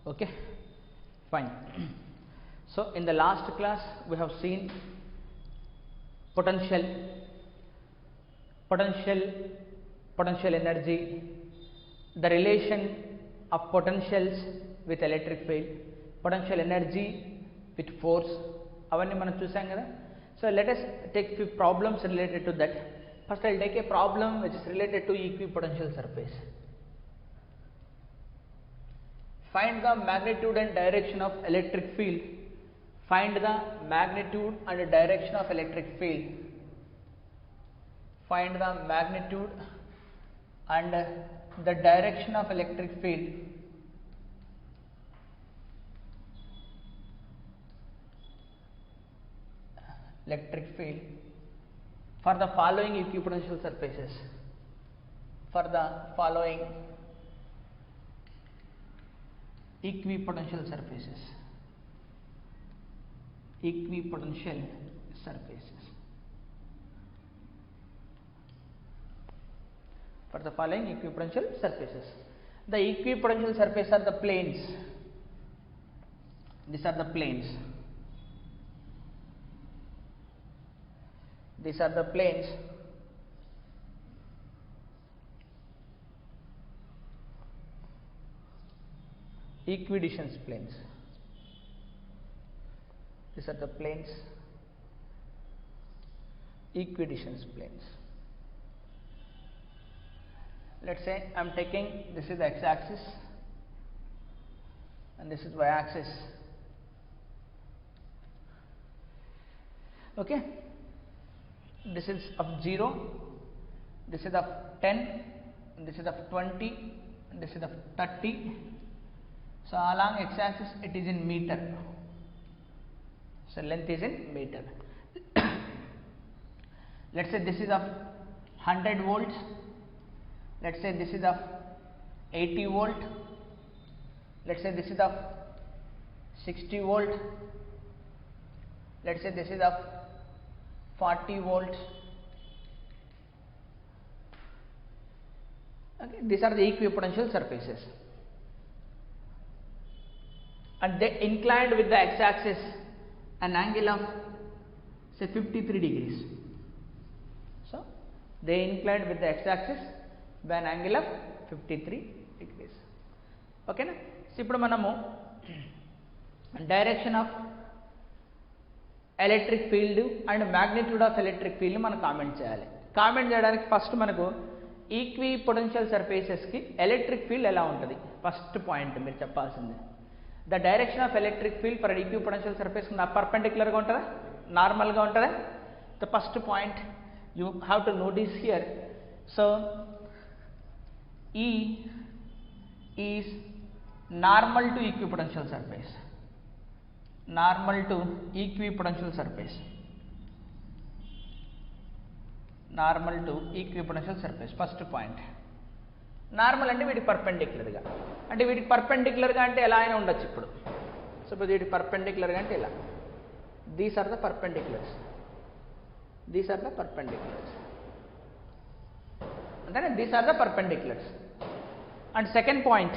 Okay, fine. So in the last class we have seen potential energy, the relation of potentials with electric field, potential energy with force, avanni manam chusam kada. So let us take few problems related to that. First I will take a problem which is related to equipotential surface. Find the magnitude and direction of electric field. Find the magnitude and direction of electric field. Find the magnitude and the direction of electric field. For the following equipotential surfaces. For the following equipotential surfaces. For the following equipotential surfaces. The equipotential surfaces are the planes. These are the planes. These are the planes equidistance planes. These are the planes equidistance planes. Let's say I am taking, this is the x-axis and this is y-axis. Okay, this is of 0, this is of 10, this is of 20, this is of 30. So along x-axis it is in meter. So length is in meter. Let's say this is of 100 volts. Let's say this is of 80 volt. Let's say this is of 60 volt. Let's say this is of 40 volts. Okay, these are the equipotential surfaces, and they inclined with the x-axis an angle of say 53 degrees. So they inclined with the x-axis by an angle of 53 degrees. Okay na? So ఇప్పుడు మనము direction of electric field and magnitude of electric field మనం comment చేయాలి. Comment చేయడానికి first మనకు ఈక్విపొటెన్షియల్ surfaces కి electric field ఎలా ఉంటుంది first point మీరు చెప్పాల్సింది. The direction of electric field for equipotential surface perpendicular ga untada, normal ga untada. The first point you have to notice here. So E is normal to equipotential surface. Normal to equipotential surface. Normal to equipotential surface. First point. Normal అంటే వీటికి పర్పెండిక్యులర్గా, అంటే వీటికి పర్పెండిక్యులర్గా అంటే ఎలా అయినా ఉండొచ్చు. ఇప్పుడు సపోజ్ వీటికి పర్పెండిక్యులర్గా అంటే ఇలా, these are the perpendiculars, these are the perpendiculars, అంతేనా? These are the perpendiculars. And second point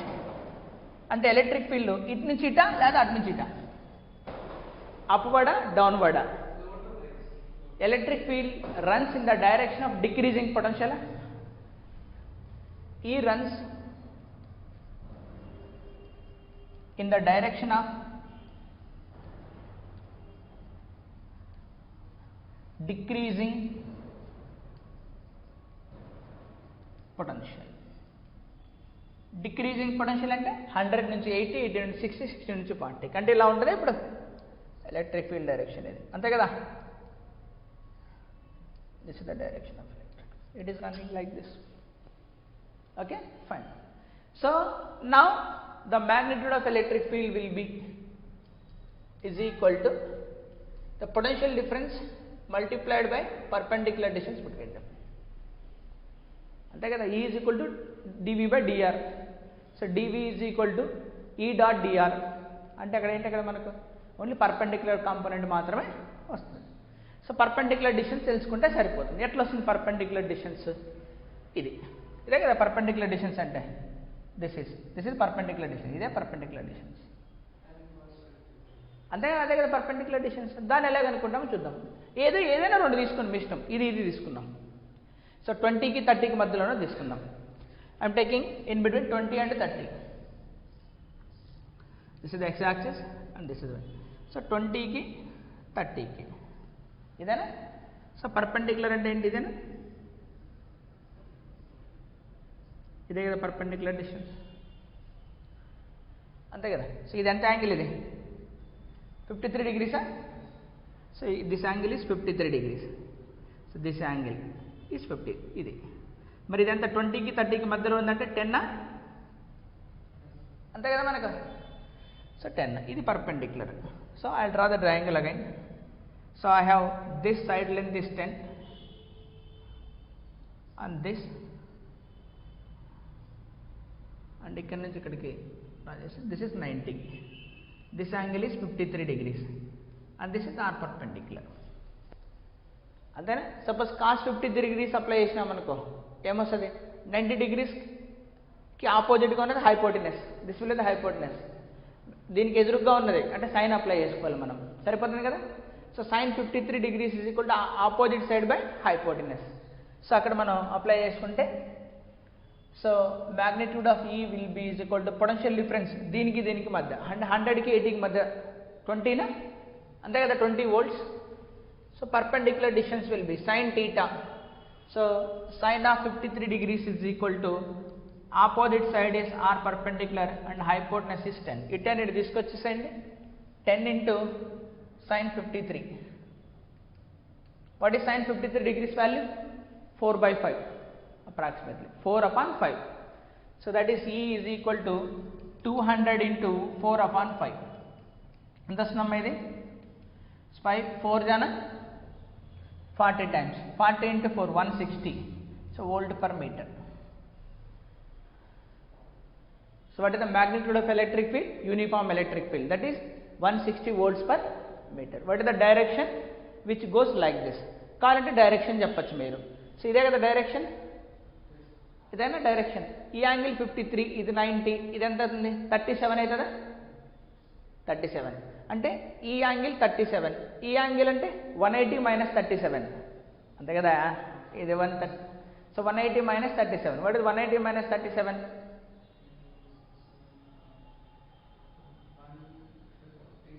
అంటే ఎలక్ట్రిక్ ఫీల్డ్ ఇటు నుంచి ఇటా లేదా అటు నుంచి ఇటా, అప్వర్డా డౌన్వర్డా. Electric field runs in the direction of decreasing potential. E runs in the direction of decreasing potential. Decreasing potential అంటే 100 నుంచి 80, 80 నుంచి 60, 60 నుంచి 40 అంటే ఇలా ఉంటుంది ఇప్పుడు ఎలక్ట్రిక్ ఫీల్డ్ డైరెక్షన్ ఇది, అంతే కదా? This is the direction of electric. It is running like this. Okay, fine. So now the magnitude of electric field will be is equal to the potential difference multiplied by perpendicular distance between them. ante kada, E is equal to dV by dr. So dV is equal to E dot dr. ante akkada enti akkada manaku only perpendicular component maatrame vastundi. So perpendicular distance telusukunte saripotundi. Etla vastundi perpendicular distance? Idi ఇదే కదా perpendicular distance అంటే. this is perpendicular distance, ఇదే perpendicular distance. అంతే అదే కదా perpendicular distance. దాన్ని ఎలా కనుక్కుంటామో చూద్దాం. ఏదైనా రెండు తీసుకుని మీ ఇష్టం. ఇది తీసుకుందాం. సో 20కి 30కి మధ్యలోనే తీసుకుందాం. I'm taking in between 20 and 30. This is the x axis and this is y. So 20కి 30కి ఇదేనా. సో పర్పెండిక్యులర్ అంటే ఏంటి? ఇదేనా, ఇదే కదా పర్పెండిక్యులర్ డిస్టెన్స్, అంతే కదా. సో ఇది ఎంత యాంగిల్? ఇది 53 degrees. So this angle is 53 degrees. So this angle is 50. ఇది మరి ఇదంతా 20కి 30కి మధ్యలో ఉందంటే 10, అంతే కదా మనకు. సో 10, ఇది perpendicular. So I draw the triangle again. So I have this side length is 10 and this, and ఇక్కడ నుంచి ఇక్కడికి this is 90. This angle is 53 degrees and this is or perpendicular, అంతేనా. సపోజ్ కాస్ 53 degrees అప్లై చేసినామనుకో ఏమొస్తుంది? 90 degreesకి ఆపోజిట్గా ఉన్నది hypotenuse. This will the hypotenuse. దీనికి ఎదురుగా ఉన్నది అంటే సైన్ అప్లై చేసుకోవాలి మనం, సరిపోతుంది కదా. So sine 53 degrees is equal to opposite side by hypotenuse. So అక్కడ మనం అప్లై చేసుకుంటే so magnitude of E will be is equal to potential difference దీనికి మధ్య 100కి 80కి మధ్య 20 అంతే కదా, 20 volts. So perpendicular distance will be sin theta. So sin of 53 degrees is equal to opposite side is R perpendicular and hypotenuse is 10. ఈ 10 ఇటు తీసుకొచ్చేసేయండి. 10 into sin 53. What is sin 53 degrees value? 4/5 approximately, 4/5. So that is E is equal to 200 into 4/5. ఎంత వస్తుందమ్మా ఇది? 5 4 జానా 40 times. 40 into 4 160. So volt per meter. So what is the magnitude of electric field? Uniform electric field, that is 160 volts per meter. What is the direction? Which goes like this. కావాలంటే direction చెప్పచ్చు మీరు. So ఇదే కదా direction, ఇదేనా direction. ఈ angle 53, ఇది 90, ఇది ఎంత అవుతుంది? 37 అవుతుందా? 37 అంటే ఈ యాంగిల్ 37, ఈ యాంగిల్ అంటే 180 minus 37, అంతే కదా. ఇది 130. So 180 minus 37. What is 180 minus 37?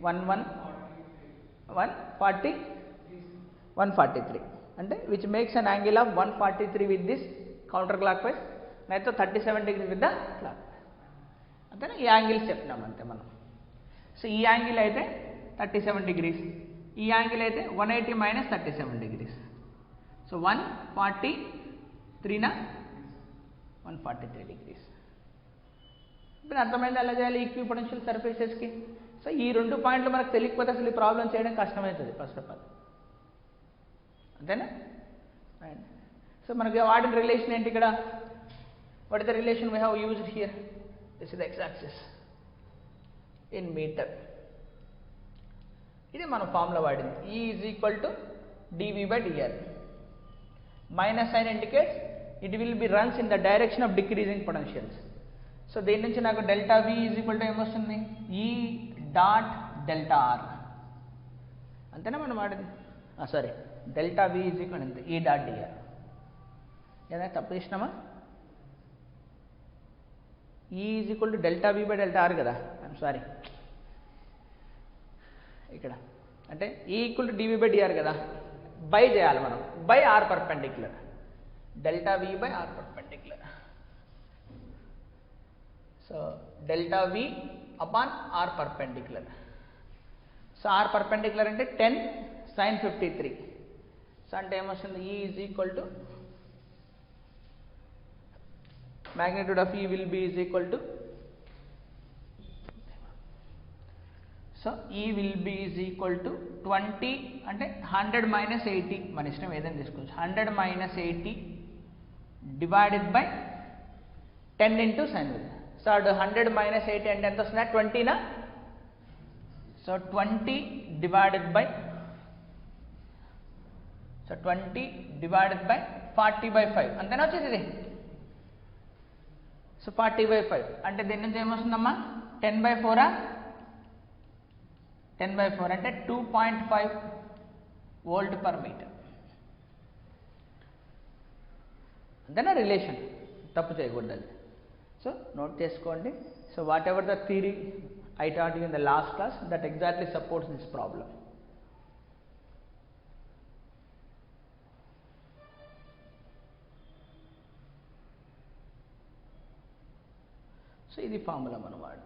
143 అంటే which makes an angle of 143 with this counter clockwise, నైతో 37 degrees with the clockwise, అంతేనా. ఈ యాంగిల్స్ చెప్పినాం అంతే మనం. సో ఈ యాంగిల్ అయితే 37 degrees, ఈ యాంగిల్ అయితే 180 minus 37 degrees. So 143 degrees. ఇప్పుడు అర్థమైంది ఎలా చేయాలి ఈక్వి పొటెన్షియల్ సర్ఫేసెస్కి. సో ఈ 2 పాయింట్లు మనకు తెలియకపోతే అసలు ఈ ప్రాబ్లం చేయడం కష్టమవుతుంది ఫస్ట్ ఆఫ్ ఆల్, అంతేనా. సో మనకి వాటిని రిలేషన్ ఏంటి ఇక్కడ? What is the relation we have used here? This is the x axis in meter. ఇది మన ఫార్ములా వాడింది. E is equal to dV/dr. Minus sign indicates it will be runs in the direction of decreasing potentials. So దీని నుంచి నాకు delta V is equal to ఏమొస్తుంది? E dot delta R, అంతేనా మనం వాడింది. Sorry, delta V is equal అంతే E dot dr. ఏదైనా తప్పు చేసినామా? E is equal to delta V/డెల్టా R కదా. ఐఎమ్ సారీ, ఇక్కడ అంటే E ఈక్వల్ టు dV/dr కదా, బై చేయాలి మనం, by R perpendicular, delta V/R perpendicular. So delta V upon R perpendicular. So R perpendicular అంటే 10 sin 53. సో అంటే ఏమొస్తుంది? E is equal to magnitude of E will be is equal to, so E will be is equal to 20 అంటే 100 minus 80, మన ఇష్టం ఏదైనా తీసుకోవచ్చు. 100 minus 80 divided by 10 into sin. So 100 minus 80 అంటే ఎంత వస్తుంది? 20 నా. సో 20 divided by 40/5 అంతేనా వచ్చేది ఇది. సో 40/5 అంటే దీని నుంచి ఏమొస్తుందమ్మా 10/4 10/4 అంటే 2.5 వోల్ట్ పర్ మీటర్. అంతేనా రిలేషన్, తప్పు చేయకూడదు అది. సో నోట్ చేసుకోండి. So what ever the theory I taught you in the last class, that exactly supports this problem. So ఇది ఫార్ములా మనం వాడు.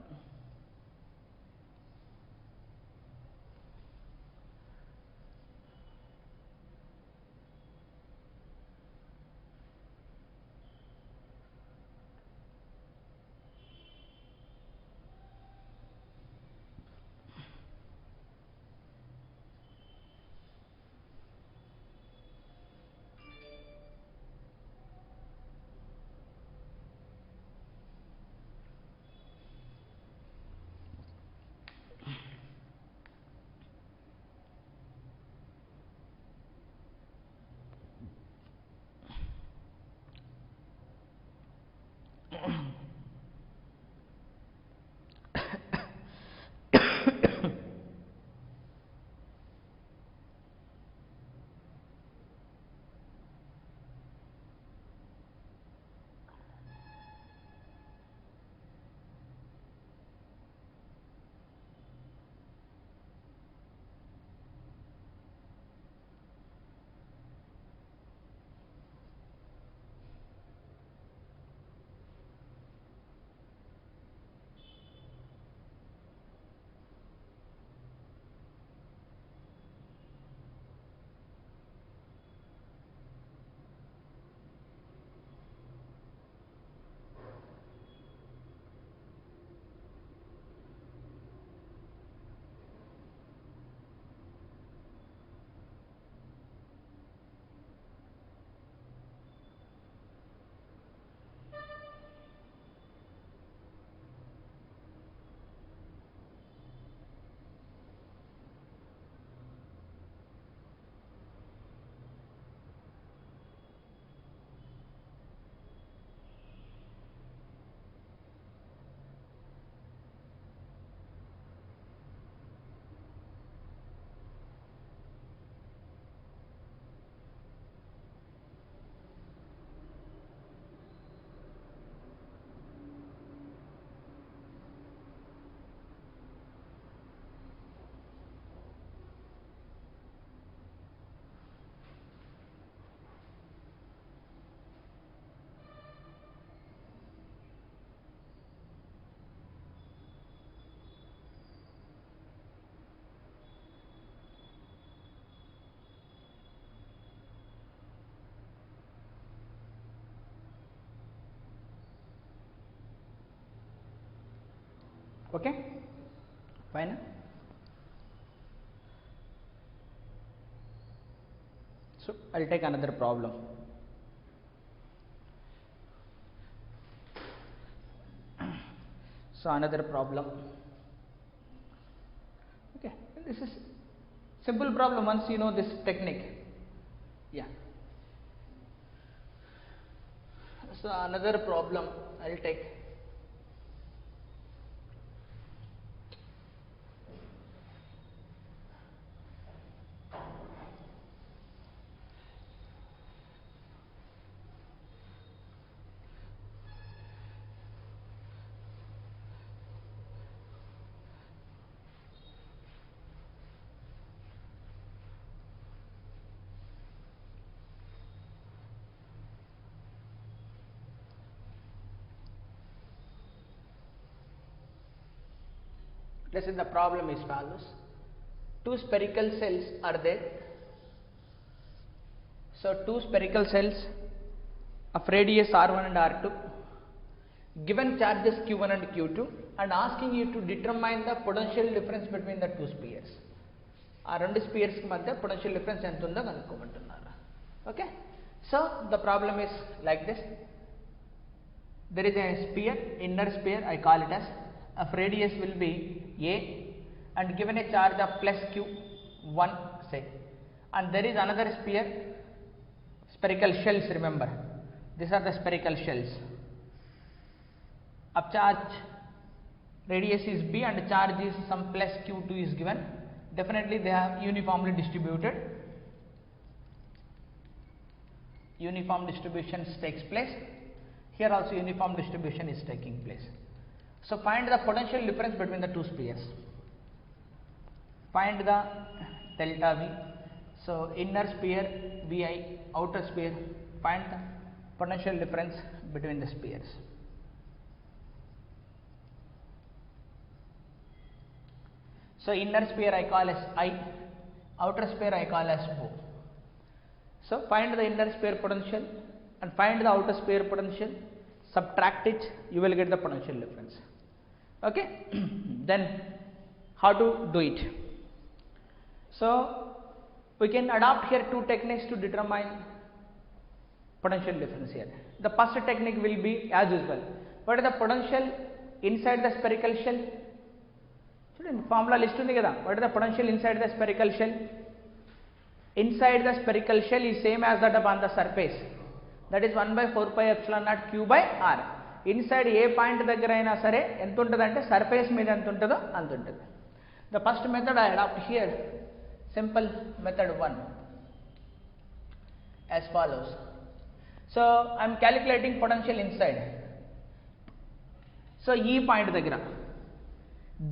Okay, fine. So I'll take another problem. So another problem. Okay, this is simple problem once you know this technique. Yeah. So another problem I'll take. Let's say the problem is follows. Two spherical cells are there. So two spherical cells of radius R1 and R2, given charges Q1 and Q2, and asking you to determine the potential difference between the two spheres. ఆ రెండు spheres మధ్య potential difference ఎంత ఉందో కనుక్కోమంటున్నారు. Okay, so the problem is like this. There is a sphere, inner sphere I call it as, of radius will be A and given a charge of plus Q1 say, and there is another sphere, spherical shells, remember these are the spherical shells. Of charge radius is b and charge is some plus q2 is given, definitely they are uniformly distributed. Uniform distribution takes place. Here also uniform distribution is taking place. So find the potential difference between the two spheres. Find the delta V. So inner sphere Vi, outer sphere, find the potential difference between the spheres. So inner sphere I call as I, outer sphere I call as O. So find the inner sphere potential and find the outer sphere potential, subtract it, you will get the potential difference. Okay. Then how to do it? So we can adopt here two techniques to determine potential difference here. The first technique will be as usual. What is the potential inside the spherical shell? Formula list undi kada. What is the potential inside the spherical shell? Inside the spherical shell is same as that upon the surface. That is 1 by 4 pi epsilon naught q by r. Inside A point దగ్గర అయినా సరే ఎంత ఉంటుందంటే surface మీద ఎంత ఉంటుందో అంత ఉంటుంది. The first method I adopt here, simple method 1 as follows. So I am calculating potential inside. So ఈ పాయింట్ దగ్గర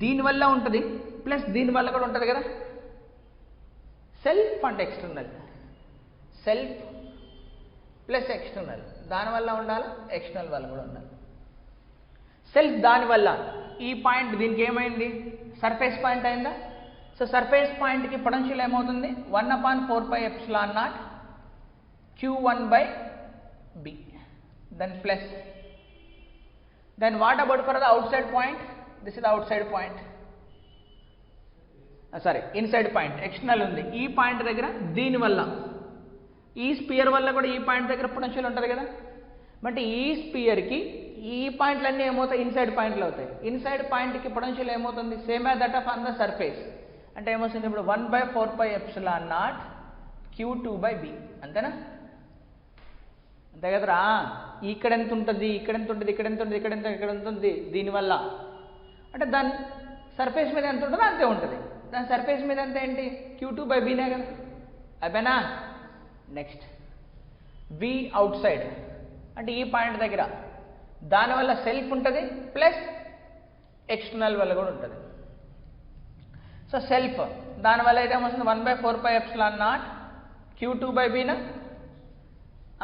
దీని వల్ల ఉంటుంది ప్లస్ దీని వల్ల కూడా ఉంటుంది కదా, self and external, self plus external, దానివల్ల ఉండాలి, ఎక్స్టర్నల్ వల్ల కూడా ఉండాలి. సెల్ఫ్ దానివల్ల ఈ పాయింట్ దీనికి ఏమైంది, సర్ఫేస్ పాయింట్ అయిందా. సో సర్ఫేస్ పాయింట్కి పొటెన్షియల్ ఏమవుతుంది 1/4 pi epsilon naught q1 by b, then plus, then what about for the outside point? This is the outside point, sorry inside point, external ఉంది. ఈ point దగ్గర దీనివల్ల ఈ స్పియర్ వల్ల కూడా ఈ పాయింట్ దగ్గర పొటెన్షియల్ ఉంటుంది కదా. బట్ ఈ స్పియర్కి ఈ పాయింట్లన్నీ ఏమవుతాయి, ఇన్సైడ్ పాయింట్లు అవుతాయి. ఇన్సైడ్ పాయింట్కి పొటెన్షియల్ ఏమవుతుంది, same as that of on the surface. అంటే ఏమొస్తుంది ఇప్పుడు 1/4 pi epsilon naught q2 by b, అంతేనా, అంతే కదరా. ఇక్కడ ఎంత ఉంటుంది, ఇక్కడ ఎంత ఉంటుంది, ఇక్కడ ఎంత ఉంటుంది, ఇక్కడ ఎంత ఉంటుంది, దీనివల్ల అంటే దాని సర్ఫేస్ మీద ఎంత ఉంటుందో అంతే ఉంటుంది. దాని సర్ఫేస్ మీద అంతే ఏంటి, q2 by b నే కదా, అయిపోయినా. నెక్స్ట్ v అవుట్ సైడ్ అంటే ఈ పాయింట్ దగ్గర దానివల్ల సెల్ఫ్ ఉంటుంది ప్లస్ ఎక్స్టర్నల్ వల్ల కూడా ఉంటుంది. సో సెల్ఫ్ దానివల్ల అయితే ఏమొస్తుంది 1/4 pi epsilon naught q2 by b నా,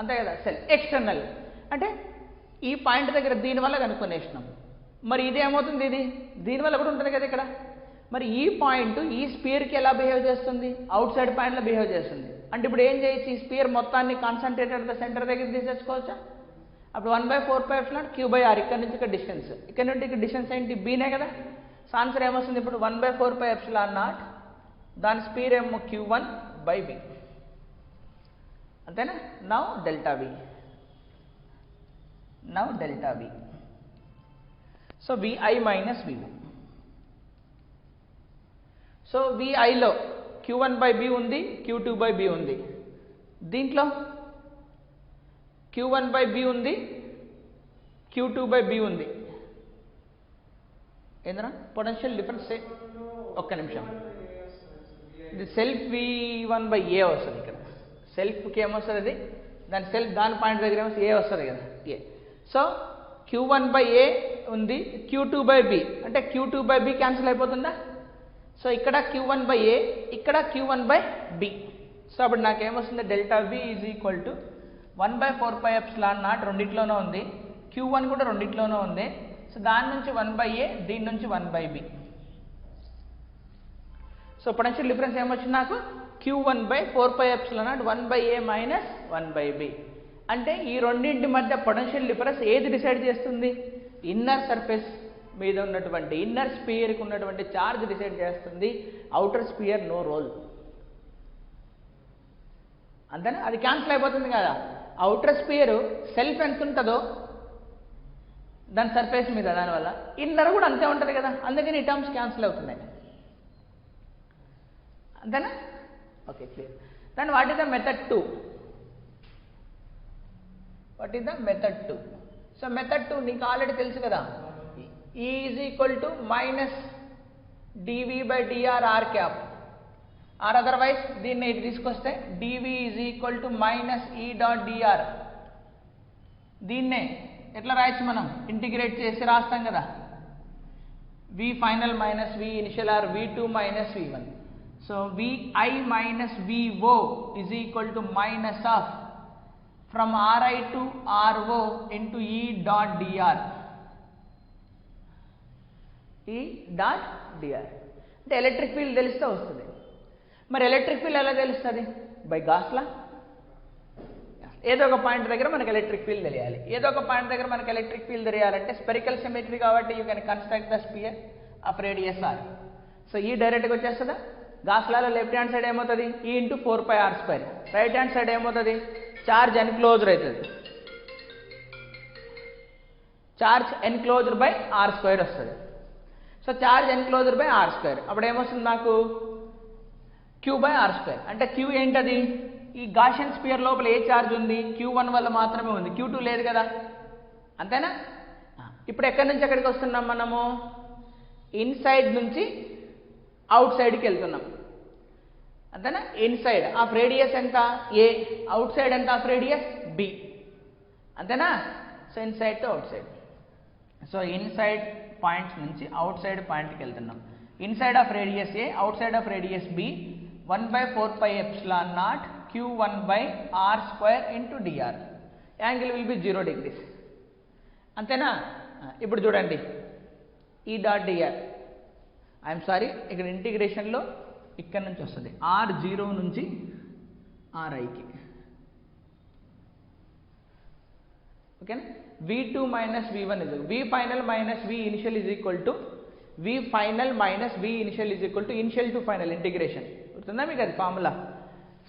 అంతే కదా. సెల్ఫ్ ఎక్స్టర్నల్ అంటే ఈ పాయింట్ దగ్గర దీనివల్ల కనుక్కునేసినాం. మరి ఇది ఏమవుతుంది, ఇది దీనివల్ల కూడా ఉంటుంది కదా ఇక్కడ. మరి ఈ పాయింట్ ఈ స్పియర్కి ఎలా బిహేవ్ చేస్తుంది, అవుట్ సైడ్ పాయింట్లో బిహేవ్ చేస్తుంది. అంటే ఇప్పుడు ఏం చేయొచ్చు, ఈ స్పియర్ మొత్తాన్ని కాన్సన్ట్రేటెడ్ ద సెంటర్ దగ్గర తీసేసుకోవచ్చా. అప్పుడు 1/4 pi epsilon q by r, ఇక్కడ నుంచి ఇక్కడ డిస్టెన్స్, ఇక్కడ నుండి ఇక్కడ డిస్టెన్స్ ఏంటి బీనే కదా. సో ఆన్సర్ ఏమొస్తుంది ఇప్పుడు 1/4 pi epsilon naught, దాని స్పియర్ ఏమో q1 by b, అంతేనా. Now delta v, now delta v. So vi minus vo. So viలో q1 by b ఉంది, q2 by b ఉంది. దీంట్లో q1 by b ఉంది, q2 by b ఉంది. ఏంద్రా పొటెన్షియల్ డిఫరెన్స్, ఒక్క నిమిషం, ఇది సెల్ఫ్ v1 by a వస్తుంది. ఇక్కడ సెల్ఫ్కి ఏమొస్తుంది, అది దాని సెల్ఫ్ దాని పాయింట్ దగ్గర ఏమో ఏ వస్తుంది కదా, ఏ. సో q1 by a ఉంది, q2 by b అంటే q2 by b క్యాన్సిల్ అయిపోతుందా. సో ఇక్కడ q1 by a, ఇక్కడ q1 by b. సో అప్పుడు నాకు ఏమొస్తుంది, delta v is equal to 1/4 pi epsilon naught రెండిట్లోనూ ఉంది, q1 కూడా రెండిట్లోనూ ఉంది. సో దాని నుంచి 1 by a, దీని నుంచి 1 by b. So potential difference ఏమొచ్చింది నాకు, q1/4 pi epsilon naught 1 by a minus 1 by b. అంటే ఈ రెండింటి మధ్య పొటెన్షియల్ డిఫరెన్స్ ఏది డిసైడ్ చేస్తుంది, ఇన్నర్ సర్ఫేస్ మీద ఉన్నటువంటి ఇన్నర్ స్పియర్కి ఉన్నటువంటి చార్జ్ డిసైడ్ చేస్తుంది. అవుటర్ స్పియర్ నో రోల్, అంతేనా. అది క్యాన్సిల్ అయిపోతుంది కదా. అవుటర్ స్పియర్ సెల్ఫ్ ఎంత ఉంటుందో దాని సర్ఫేస్ మీద, దానివల్ల ఇన్నర్ కూడా అంతే ఉంటుంది కదా. అందుకని ఈ టర్మ్స్ క్యాన్సిల్ అవుతున్నాయి, అంతేనా. Okay, clear. Then what is the method 2? What is the method 2? So method 2 నీకు ఆల్రెడీ తెలుసు కదా, E is equal to minus dv by dr r cap, or otherwise దీన్ని ఇటు తీసుకొస్తే dv is equal to minus E dot dr. దీన్నే ఎట్లా రాయొచ్చు మనం ఇంటిగ్రేట్ చేసి రాస్తాం కదా, v final minus v initial or v2 minus v1. So vi minus vo is equal to minus of from ri to ro into E dot dr. E dot dr అంటే electric field తెలిస్తే వస్తుంది. మరి electric field ఎలా తెలుస్తుంది? By gas లా. ఏదో ఒక point దగ్గర మనకి ఎలక్ట్రిక్ ఫీల్డ్ తెలియాలి. ఏదో ఒక పాయింట్ దగ్గర మనకి ఎలక్ట్రిక్ ఫీల్డ్ తెలియాలంటే స్పెరికల్ సిమెట్రీ కాబట్టి you can construct the spear of radius r. So ఈ డైరెక్ట్గా వచ్చేస్తుందా? గాస్ లాలో లెఫ్ట్ హ్యాండ్ సైడ్ ఏమవుతుంది? E into 4πr². Right hand side ఏమవుతుంది? చార్జ్ ఎన్క్లోజ్డ్ అవుతుంది. చార్జ్ ఎన్క్లోజ్డ్ బై r² వస్తుంది. So charge enclosed by r². అప్పుడు ఏమొస్తుంది నాకు? q by r². అంటే q ఏంటది? ఈ గాషియన్ స్పియర్ లోపల ఏ చార్జ్ ఉంది? q1 వల్ల మాత్రమే ఉంది, q2 లేదు కదా, అంతేనా? ఇప్పుడు ఎక్కడి నుంచి ఎక్కడికి వస్తున్నాం మనము? ఇన్సైడ్ నుంచి అవుట్ సైడ్కి వెళ్తున్నాం, అంతేనా? ఇన్సైడ్ ఆఫ్ రేడియస్ ఎంత? ఏ. అవుట్ సైడ్ ఎంత ఆఫ్ రేడియస్? బి, అంతేనా? So inside to outside. So inside points నుంచి అవుట్ సైడ్ పాయింట్కి వెళ్తున్నాం. Inside of radius A, outside of radius B, 1/4πε0 q1 by r² into dr. Angle will be 0 degrees, అంతేనా? ఇప్పుడు చూడండి ఈ dot dr, I'm sorry, ఇక్కడ ఇంటిగ్రేషన్లో ఇక్కడ నుంచి వస్తుంది r0 నుంచి riకి, ఓకేనా? v2 minus v1 is v final minus v initial is equal to v final minus v initial is equal to initial to final integration. గుర్తుందా మీకు అది ఫార్ములా?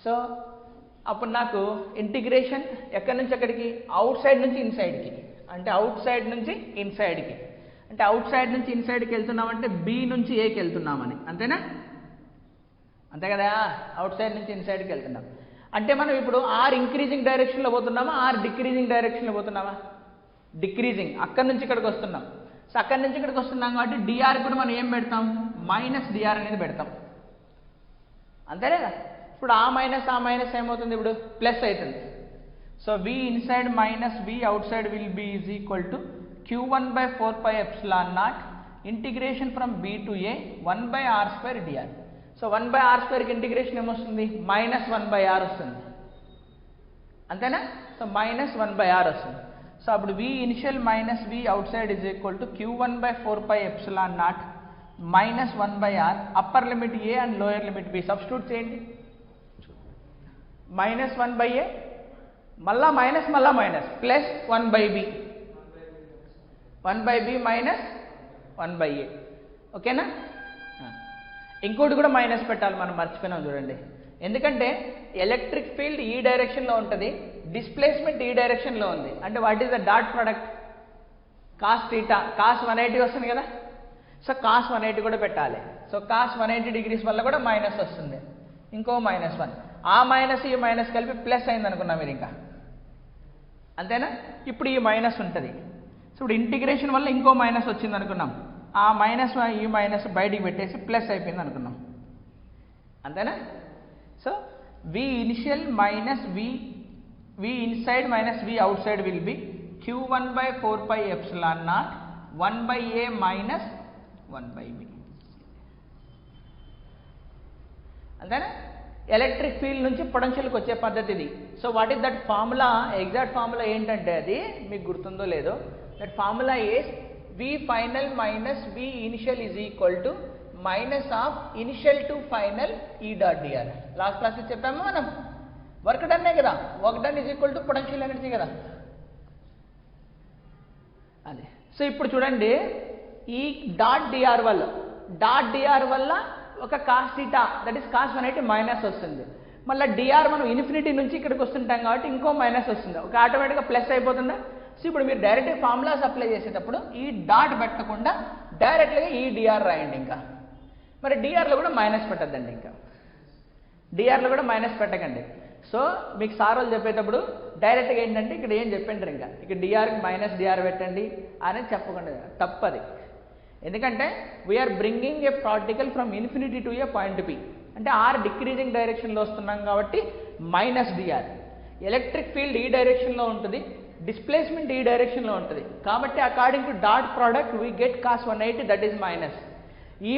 సో అప్పుడు నాకు ఇంటిగ్రేషన్ ఎక్కడి నుంచి ఎక్కడికి? అవుట్ సైడ్ నుంచి ఇన్సైడ్కి, అంటే అవుట్ సైడ్ నుంచి ఇన్సైడ్కి, అంటే అవుట్ సైడ్ నుంచి ఇన్సైడ్కి వెళ్తున్నామంటే బి నుంచి ఏకి వెళ్తున్నామని, అంతేనా? అంతే కదా, అవుట్ సైడ్ నుంచి ఇన్సైడ్కి వెళ్తున్నాం. అంటే మనం ఇప్పుడు ఆర్ ఇంక్రీజింగ్ డైరెక్షన్లో పోతున్నామా, ఆర్ డిక్రీజింగ్ డైరెక్షన్లో పోతున్నామా? డిక్రీజింగ్. అక్కడి నుంచి ఇక్కడికి వస్తున్నాం. సో అక్కడి నుంచి ఇక్కడికి వస్తున్నాం కాబట్టి డిఆర్ కూడా మనం ఏం పెడతాం? మైనస్ డిఆర్ అనేది పెడతాం, అంతేనా? ఇప్పుడు ఆ మైనస్ ఏమవుతుంది? ఇప్పుడు ప్లస్ అవుతుంది. So V inside minus V out side will be is equal to q1/4πε0 integration from B to A 1/r² dr. So 1/r²కి ఇంటిగ్రేషన్ ఏమొస్తుంది? -1/r వస్తుంది, అంతేనా? సో -1/r వస్తుంది. సో అప్పుడు V initial minus V out side is equal to q1/4πε0 -1/r, upper limit A and lower limit B substitute చేయండి. -1/a మళ్ళా minus plus 1/b, 1/b minus 1/a, ఓకేనా? ఇంకోటి కూడా మైనస్ పెట్టాలి, మనం మర్చిపోయినాం చూడండి. ఎందుకంటే ఎలక్ట్రిక్ ఫీల్డ్ ఈ డైరెక్షన్లో ఉంటుంది, డిస్ప్లేస్మెంట్ ఈ డైరెక్షన్లో ఉంది. అంటే what is the dot product? Cos theta, cos 180 వస్తుంది కదా. సో కాస్ 180 కూడా పెట్టాలి. సో కాస్ 180 డిగ్రీస్ వల్ల కూడా మైనస్ వస్తుంది, ఇంకో -1. ఆ మైనస్ ఈ మైనస్ కలిపి ప్లస్ అయింది అనుకున్నా మీరు ఇంకా, అంతేనా? ఇప్పుడు ఈ మైనస్ ఉంటుంది. సో ఇప్పుడు ఇంటిగ్రేషన్ వల్ల ఇంకో మైనస్ వచ్చింది అనుకున్నాం, ఆ మైనస్ ఈ మైనస్ బయటికి పెట్టేసి ప్లస్ అయిపోయింది అనుకున్నాం, అంతేనా? So V initial minus V inside minus V out side will be q1/4πε0 1/a minus 1/b, అంతేనా? ఎలక్ట్రిక్ ఫీల్డ్ నుంచి పొటెన్షియల్కి వచ్చే పద్ధతి ఇది. So what is that formula? Exact formula ఏంటంటే అది మీకు గుర్తుందో లేదో, that formula is V final minus V initial is equal to minus of initial to final E dot d r. Last క్లాస్లో చెప్పాము మనం, వర్క్ డన్నే కదా, work done is equal to potential energy కదా అదే. సో ఇప్పుడు చూడండి, ఈ డాట్ డిఆర్ వల్ల ఒక cos theta that is cos 180 minus వస్తుంది. మళ్ళీ డిఆర్ మనం ఇన్ఫినిటీ నుంచి ఇక్కడికి వస్తుంటాం కాబట్టి ఇంకో మైనస్ వస్తుంది, ఒక ఆటోమేటిక్గా ప్లస్ అయిపోతుందా? సో ఇప్పుడు మీరు డైరెక్ట్గా ఫార్ములాస్ అప్లై చేసేటప్పుడు ఈ డాట్ పెట్టకుండా డైరెక్ట్గా ఈ డిఆర్ రాయండి. ఇంకా మరి డిఆర్లో కూడా మైనస్ పెట్టద్దండి, ఇంకా డిఆర్లో కూడా మైనస్ పెట్టకండి. సో మీకు సార్ వాళ్ళు చెప్పేటప్పుడు డైరెక్ట్గా ఏంటంటే ఇక్కడ ఏం చెప్పంటారు, ఇంకా ఇక్కడ డిఆర్కి మైనస్ డిఆర్ పెట్టండి అనేది చెప్పకుండా, తప్పది. ఎందుకంటే we are bringing a particle from infinity to a point P, అంటే ఆర్ డిక్రీజింగ్ డైరెక్షన్లో వస్తున్నాం కాబట్టి మైనస్ డిఆర్. ఎలక్ట్రిక్ ఫీల్డ్ ఈ డైరెక్షన్లో ఉంటుంది, డిస్ప్లేస్మెంట్ ఈ డైరెక్షన్లో ఉంటుంది, కాబట్టి according to dot product we get cos 180, that is minus. ఈ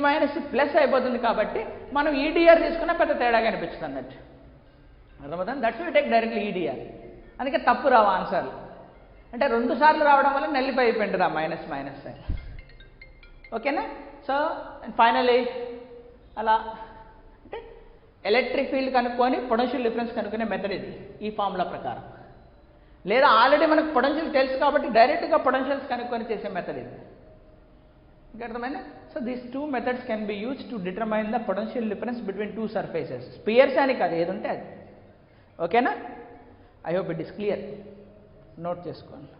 మైనస్ ప్లస్ అయిపోతుంది కాబట్టి మనం ఈడిఆర్ తీసుకున్న పెద్ద తేడా కనిపిస్తుంది అన్నట్టు. అర్థమవుతుంది? That's we take directly EDR. అందుకే తప్పు రావు ఆన్సర్లు, అంటే 2 సార్లు రావడం వల్ల నల్లిఫై అయిపోయింది ఆ మైనస్ సైన్. ఓకేనా? సో ఫైనలీ అలా అంటే ఎలక్ట్రిక్ ఫీల్డ్ కనుక్కొని పొటెన్షియల్ డిఫరెన్స్ కనుక్కునే మెథడ్ ఇది ఈ ఫార్ములా ప్రకారం. లేదా ఆల్రెడీ మనకు పొటెన్షియల్ తెలుసు కాబట్టి డైరెక్ట్గా పొటెన్షియల్స్ కనుక్కొని చేసే మెథడ్ ఇది. అర్థమైందా? So these 2 methods can be use to determine the potential difference between 2 surfaces. Spheres అని కాదు, ఏది ఉంటే అది. ఓకేనా? I hope it is clear. Note చేసుకోండి.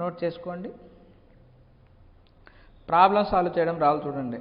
నోట్ చేసుకోండి. ప్రాబ్లమ్ సాల్వ్ చేయడం రావాలి చూడండి.